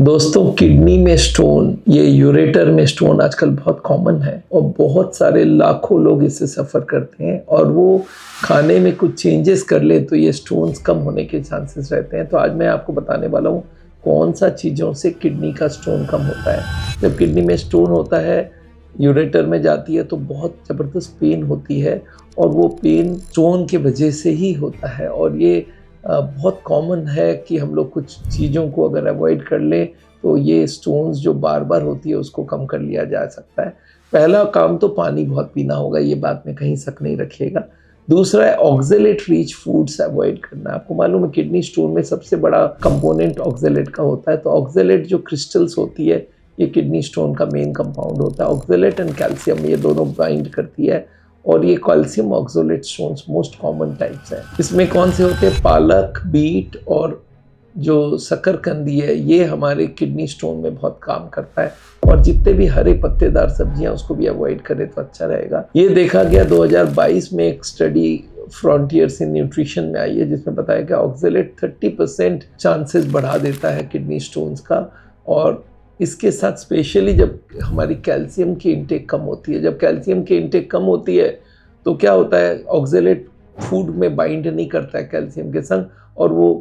दोस्तों, किडनी में स्टोन, ये यूरेटर में स्टोन आजकल बहुत कॉमन है और बहुत सारे लाखों लोग इससे सफ़र करते हैं और वो खाने में कुछ चेंजेस कर ले तो ये स्टोन्स कम होने के चांसेस रहते हैं। तो आज मैं आपको बताने वाला हूँ कौन सा चीज़ों से किडनी का स्टोन कम होता है। जब किडनी में स्टोन होता है, यूरेटर में जाती है तो बहुत ज़बरदस्त पेन होती है और वो पेन स्टोन की वजह से ही होता है। और ये बहुत कॉमन है कि हम लोग कुछ चीज़ों को अगर अवॉइड कर लें तो ये स्टोन्स जो बार बार होती है उसको कम कर लिया जा सकता है। पहला काम तो पानी बहुत पीना होगा, ये बात में कहीं शक नहीं रखिएगा। दूसरा है ऑक्जेलेट रिच फूड्स अवॉइड करना। आपको मालूम है किडनी स्टोन में सबसे बड़ा कंपोनेंट ऑक्जेलेट का होता है। तो ऑक्जेलेट जो क्रिस्टल्स होती है ये किडनी स्टोन का मेन कंपाउंड होता है। ऑक्जेलेट एंड कैल्शियम ये दोनों बाइंड करती है और ये calcium oxalate stones most common types है। इसमें कौन से होते हैं? पालक, बीट और जो शकरकंदी है ये हमारे किडनी स्टोन में बहुत काम करता है। और जितने भी हरे पत्तेदार सब्जियां उसको भी अवॉइड करें तो अच्छा रहेगा। ये देखा गया 2022 में एक स्टडी फ्रंटियर्स इन न्यूट्रिशन में आई है जिसमें बताया कि ऑक्सलेट 30% चांसेस बढ़ा देता है किडनी स्टोन्स का। और इसके साथ स्पेशली जब हमारी कैल्शियम की इंटेक कम होती है, जब कैल्शियम की इंटेक कम होती है तो क्या होता है, ऑक्सलेट फूड में बाइंड नहीं करता है कैल्शियम के संग और वो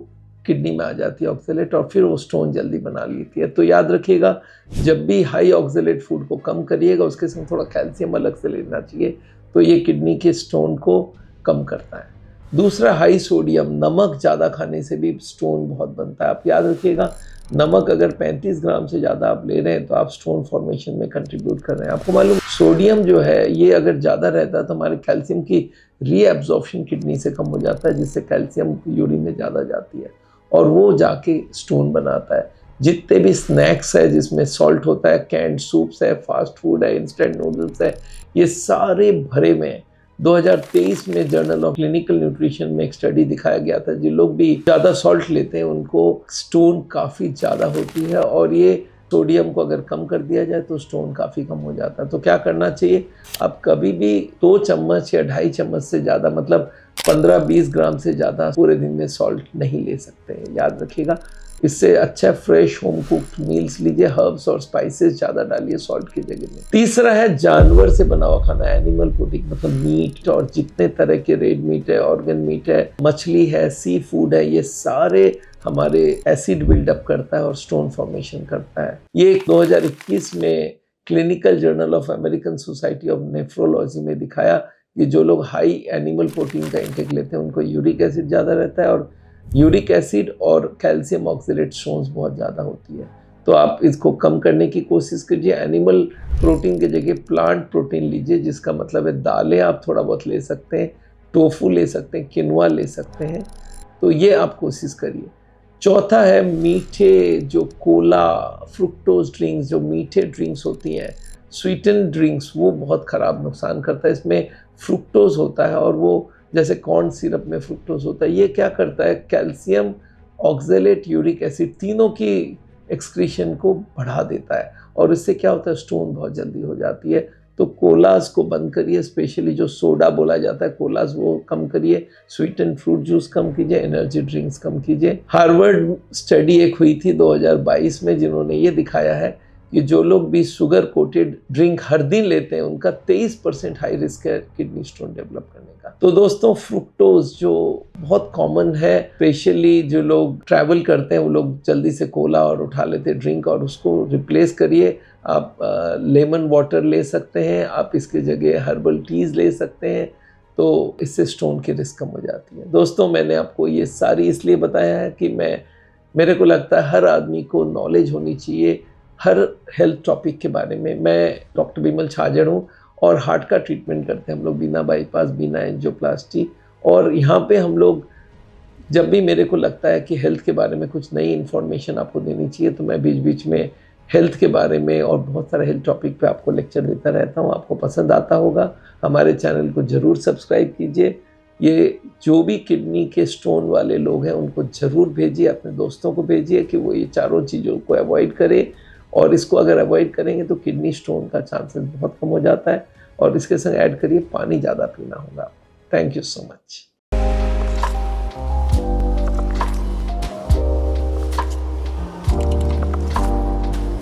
किडनी में आ जाती है ऑक्सलेट और फिर वो स्टोन जल्दी बना लेती है। तो याद रखिएगा, जब भी हाई ऑक्सलेट फूड को कम करिएगा उसके संग थोड़ा कैल्शियम अलग से लेना चाहिए, तो ये किडनी के स्टोन को कम करता है। दूसरा, हाई सोडियम, नमक ज़्यादा खाने से भी स्टोन बहुत बनता है। आप याद रखिएगा, नमक अगर 35 ग्राम से ज़्यादा आप ले रहे हैं तो आप स्टोन फॉर्मेशन में कंट्रीब्यूट कर रहे हैं। आपको मालूम, सोडियम जो है ये अगर ज़्यादा रहता है तो हमारे कैल्शियम की रीएब्जॉर्प्शन किडनी से कम हो जाता है, जिससे कैल्शियम यूरिन में ज़्यादा जाती है और वो जाके स्टोन बनाता है। जितने भी स्नैक्स है जिसमें सॉल्ट होता है, कैंड सूप्स है, फास्ट फूड है, इंस्टेंट नूडल्स है, ये सारे भरे में हैं। 2023 में जर्नल ऑफ क्लिनिकल न्यूट्रिशन में एक स्टडी दिखाया गया था, जो लोग भी ज़्यादा सॉल्ट लेते हैं उनको स्टोन काफ़ी ज़्यादा होती है और ये सोडियम को अगर कम कर दिया जाए तो स्टोन काफ़ी कम हो जाता है। तो क्या करना चाहिए, आप कभी भी 2 चम्मच या 2.5 चम्मच से ज़्यादा, मतलब 15-20 ग्राम से ज़्यादा पूरे दिन में सॉल्ट नहीं ले सकते हैं, याद रखिएगा। इससे अच्छा फ्रेश होम कुक्ड मील्स लीजिए, हर्ब्स और स्पाइसेस ज़्यादा डालिए सॉल्ट की जगह में। तीसरा है जानवर से बना हुआ खाना, एनिमल प्रोटीन, मतलब मीट और जितने तरह के रेड मीट है, ऑर्गन मीट है, मछली है, सी फूड है, ये सारे हमारे एसिड बिल्डअप करता है और स्टोन फॉर्मेशन करता है। ये 2021 में clinical journal of American society of nephrology में दिखाया कि जो लोग हाई एनिमल प्रोटीन का इंटेक लेते हैं उनको यूरिक एसिड ज़्यादा रहता है और यूरिक एसिड और कैल्शियम ऑक्सलेट स्टोन्स बहुत ज़्यादा होती है। तो आप इसको कम करने की कोशिश कीजिए। एनिमल प्रोटीन की जगह प्लांट प्रोटीन लीजिए, जिसका मतलब है दालें आप थोड़ा बहुत ले सकते हैं, टोफू ले सकते हैं, किनवा ले सकते हैं। तो ये आप कोशिश करिए। चौथा है मीठे, जो कोला, फ्रुक्टोज ड्रिंक्स, जो मीठे ड्रिंक्स होती हैं, स्वीटन ड्रिंक्स, वो बहुत ख़राब नुकसान करता है। इसमें फ्रुक्टोज होता है और वो जैसे कॉर्न सिरप में फ्रुक्टोज होता है, ये क्या करता है, कैल्शियम, ऑक्सलेट, यूरिक एसिड तीनों की एक्सक्रीशन को बढ़ा देता है और इससे क्या होता है, स्टोन बहुत जल्दी हो जाती है। तो कोलास को बंद करिए, स्पेशली जो सोडा बोला जाता है कोलास, वो कम करिए। स्वीट एंड फ्रूट जूस कम कीजिए, एनर्जी ड्रिंक्स कम कीजिए। हार्वर्ड स्टडी एक हुई थी 2022 में जिन्होंने ये दिखाया है कि जो लोग भी शुगर कोटेड ड्रिंक हर दिन लेते हैं उनका 23% हाई रिस्क है किडनी स्टोन डेवलप करने का। तो दोस्तों, फ्रुक्टोज जो बहुत कॉमन है, स्पेशली जो लोग ट्रैवल करते हैं वो लोग जल्दी से कोला और उठा लेते हैं ड्रिंक, और उसको रिप्लेस करिए। आप लेमन वाटर ले सकते हैं, आप इसके जगह हर्बल टीज़ ले सकते हैं, तो इससे स्टोन की रिस्क कम हो जाती है। दोस्तों, मैंने आपको ये सारी इसलिए बताया है कि मेरे को लगता है हर आदमी को नॉलेज होनी चाहिए हर हेल्थ टॉपिक के बारे में। मैं डॉक्टर बिमल छाजड़ हूँ और हार्ट का ट्रीटमेंट करते हैं हम लोग बिना बाईपास, बिना एंजियोप्लास्टी। और यहाँ पे हम लोग, जब भी मेरे को लगता है कि हेल्थ के बारे में कुछ नई इन्फॉर्मेशन आपको देनी चाहिए तो मैं बीच बीच में हेल्थ के बारे में और बहुत सारे हेल्थ टॉपिक पे आपको लेक्चर देता रहता हूँ। आपको पसंद आता होगा, हमारे चैनल को ज़रूर सब्सक्राइब कीजिए। ये जो भी किडनी के स्टोन वाले लोग हैं उनको ज़रूर भेजिए, अपने दोस्तों को भेजिए कि वो ये चारों चीज़ों को अवॉइड करें। और इसको अगर अवॉइड करेंगे तो किडनी स्टोन का चांसेस बहुत कम हो जाता है। और इसके संग ऐड करिए, पानी ज़्यादा पीना होगा। Thank you so much.